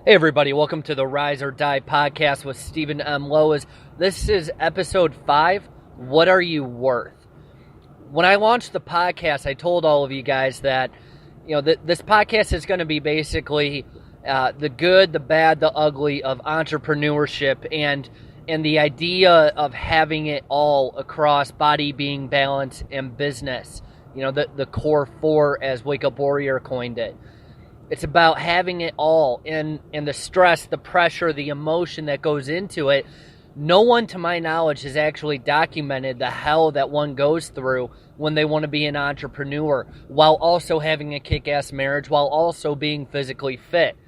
Hey everybody, welcome to the Rise or Die podcast with Stephen M. Lowe's. This is episode 5, What Are You Worth? When I launched the podcast, I told all of you guys that, this podcast is going to be basically the good, the bad, the ugly of entrepreneurship and the idea of having it all across body, being, balance, and business. The core 4, as Wake Up Warrior coined it. It's about having it all and the stress, the pressure, the emotion that goes into it. No one, to my knowledge, has actually documented the hell that one goes through when they want to be an entrepreneur while also having a kick-ass marriage, while also being physically fit.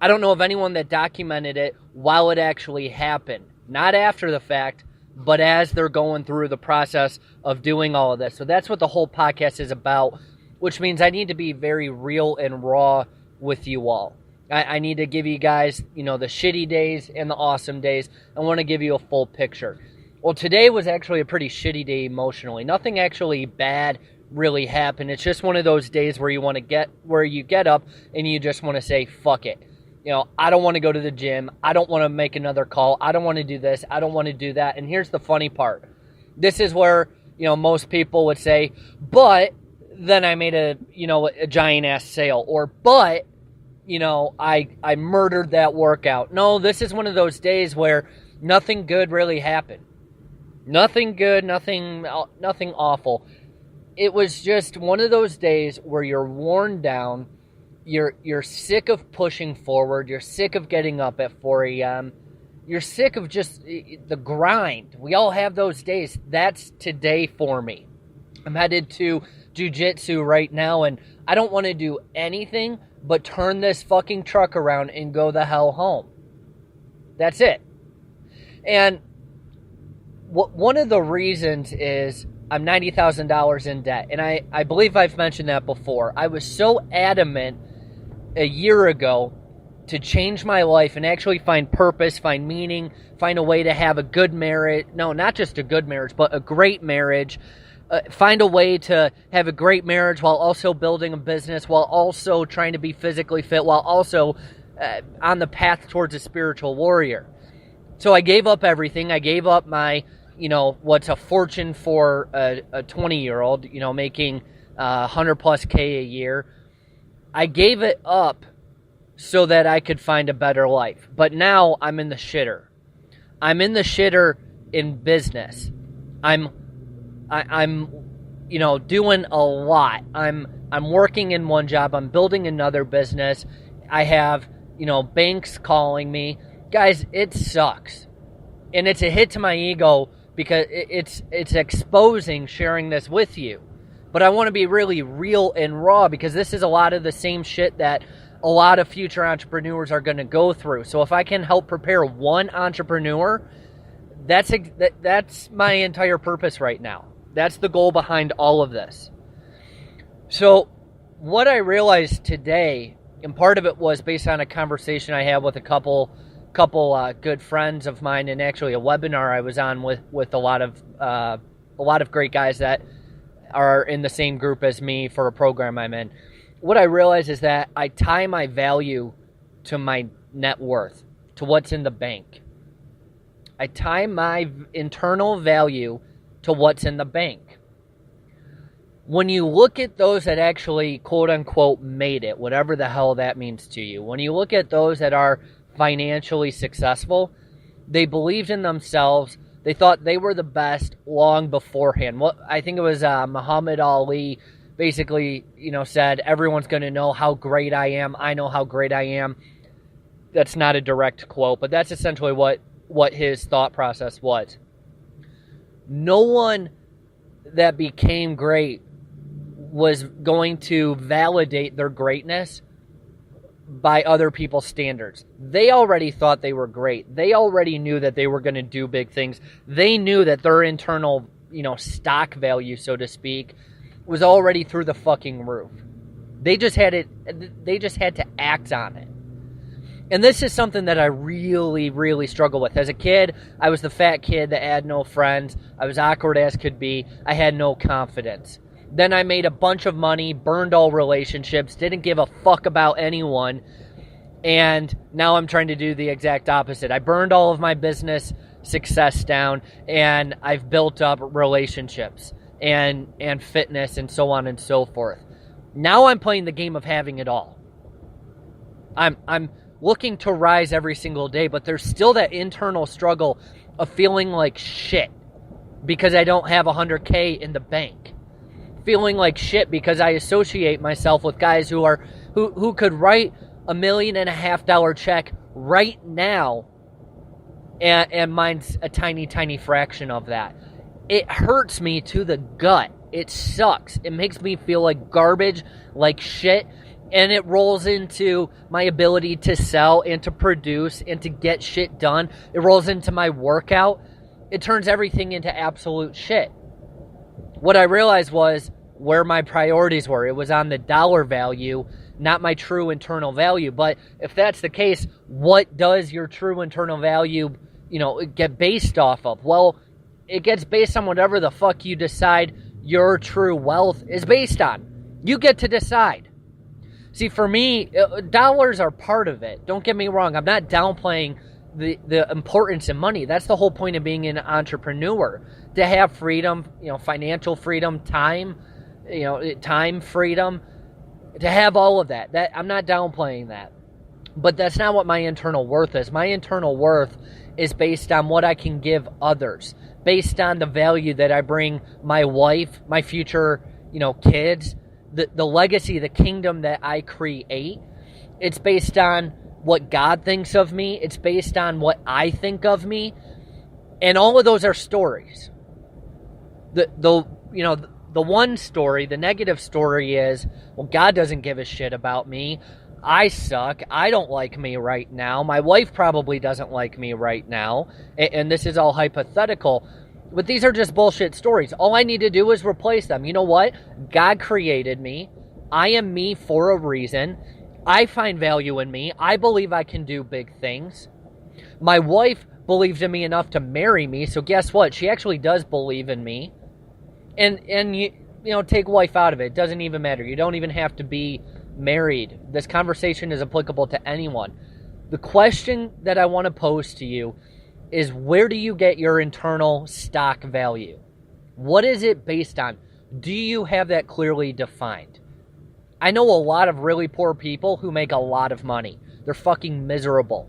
I don't know of anyone that documented it while it actually happened. Not after the fact, but as they're going through the process of doing all of this. So that's what the whole podcast is about, which means I need to be very real and raw with you all. I need to give you guys, the shitty days and the awesome days. I want to give you a full picture. Well, today was actually a pretty shitty day emotionally. Nothing actually bad really happened. It's just one of those days where you get up and you just want to say, fuck it. I don't want to go to the gym. I don't want to make another call. I don't want to do this. I don't want to do that. And here's the funny part. This is where, most people would say, but then I made a giant ass sale, but I murdered that workout. No, this is one of those days where nothing good really happened. Nothing good, nothing awful. It was just one of those days where you're worn down, you're sick of pushing forward, you're sick of getting up at 4 a.m., you're sick of just the grind. We all have those days. That's today for me. I'm headed to jiu-jitsu right now, and I don't want to do anything but turn this fucking truck around and go the hell home. That's it. And one of the reasons is I'm $90,000 in debt, and I believe I've mentioned that before. I was so adamant a year ago to change my life and actually find purpose, find meaning, find a way to have a good marriage. No, not just a good marriage, but a great marriage. Find a way to have a great marriage while also building a business, while also trying to be physically fit, while also on the path towards a spiritual warrior. So I gave up everything. I gave up my, what's a fortune for a 20-year-old, making 100 plus K a year. I gave it up so that I could find a better life. But now I'm in the shitter. I'm in the shitter in business. I'm doing a lot. I'm working in one job. I'm building another business. I have, banks calling me. Guys, it sucks. And it's a hit to my ego because it's exposing sharing this with you. But I want to be really real and raw because this is a lot of the same shit that a lot of future entrepreneurs are going to go through. So if I can help prepare one entrepreneur, that's my entire purpose right now. That's the goal behind all of this. So what I realized today, and part of it was based on a conversation I had with a couple good friends of mine, and actually a webinar I was on with a lot of great guys that are in the same group as me for a program I'm in. What I realized is that I tie my value to my net worth, to what's in the bank. I tie my internal value to what's in the bank. When you look at those that actually, quote unquote, made it, whatever the hell that means to you, when you look at those that are financially successful, they believed in themselves. They thought they were the best long beforehand. I think it was Muhammad Ali basically, said, everyone's going to know how great I am. I know how great I am. That's not a direct quote, but that's essentially what his thought process was. No one that became great was going to validate their greatness by other people's standards. They already thought they were great. They already knew that they were going to do big things. They knew that their internal, stock value, so to speak, was already through the fucking roof. They just had to act on it. And this is something that I really, really struggle with. As a kid, I was the fat kid that had no friends. I was awkward as could be. I had no confidence. Then I made a bunch of money, burned all relationships, didn't give a fuck about anyone, And now I'm trying to do the exact opposite. I burned all of my business success down, and I've built up relationships and fitness and so on and so forth. Now I'm playing the game of having it all. I'm looking to rise every single day, but there's still that internal struggle of feeling like shit because I don't have $100K in the bank. Feeling like shit because I associate myself with guys who could write $1.5 million check right now, and mine's a tiny, tiny fraction of that. It hurts me to the gut. It sucks. It makes me feel like garbage, like shit, and it rolls into my ability to sell and to produce and to get shit done. It rolls into my workout. It turns everything into absolute shit. What I realized was where my priorities were. It was on the dollar value, not my true internal value. But if that's the case, what does your true internal value, get based off of? Well, it gets based on whatever the fuck you decide your true wealth is based on. You get to decide. See, for me, dollars are part of it. Don't get me wrong. I'm not downplaying the importance of money. That's the whole point of being an entrepreneur. To have freedom, financial freedom, time freedom, to have all of that. I'm not downplaying that. But that's not what my internal worth is. My internal worth is based on what I can give others, based on the value that I bring my wife, my future, kids, the legacy, the kingdom that I create. It's based on what God thinks of me. It's based on what I think of me. And all of those are stories. The one story, the negative story is, well, God doesn't give a shit about me. I suck. I don't like me right now. My wife probably doesn't like me right now. And this is all hypothetical. But these are just bullshit stories. All I need to do is replace them. You know what? God created me. I am me for a reason. I find value in me. I believe I can do big things. My wife believes in me enough to marry me. So guess what? She actually does believe in me. And you take wife out of it. It doesn't even matter. You don't even have to be married. This conversation is applicable to anyone. The question that I want to pose to you is, where do you get your internal stock value? What is it based on? Do you have that clearly defined? I know a lot of really poor people who make a lot of money. They're fucking miserable.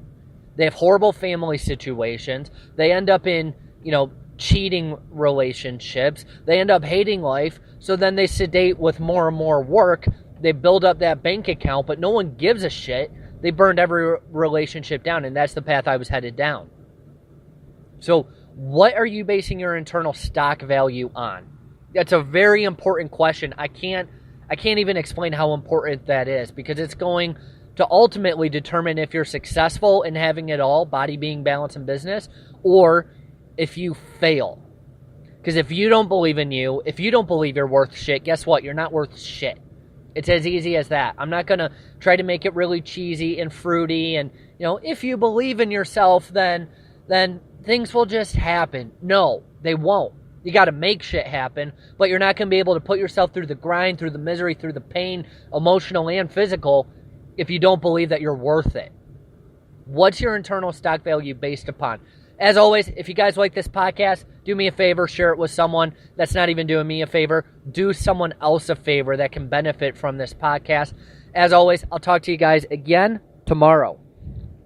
They have horrible family situations. They end up in, cheating relationships. They end up hating life. So then they sedate with more and more work. They build up that bank account, but no one gives a shit. They burned every relationship down, and that's the path I was headed down. So what are you basing your internal stock value on? That's a very important question. I can't even explain how important that is, because it's going to ultimately determine if you're successful in having it all, body, being, balance, and business, or if you fail. Because if you don't believe in you, if you don't believe you're worth shit, guess what? You're not worth shit. It's as easy as that. I'm not going to try to make it really cheesy and fruity and, if you believe in yourself, then things will just happen. No, they won't. You got to make shit happen, but you're not going to be able to put yourself through the grind, through the misery, through the pain, emotional and physical, if you don't believe that you're worth it. What's your internal stock value based upon? As always, if you guys like this podcast, do me a favor, share it with someone that's not even doing me a favor. Do someone else a favor that can benefit from this podcast. As always, I'll talk to you guys again tomorrow.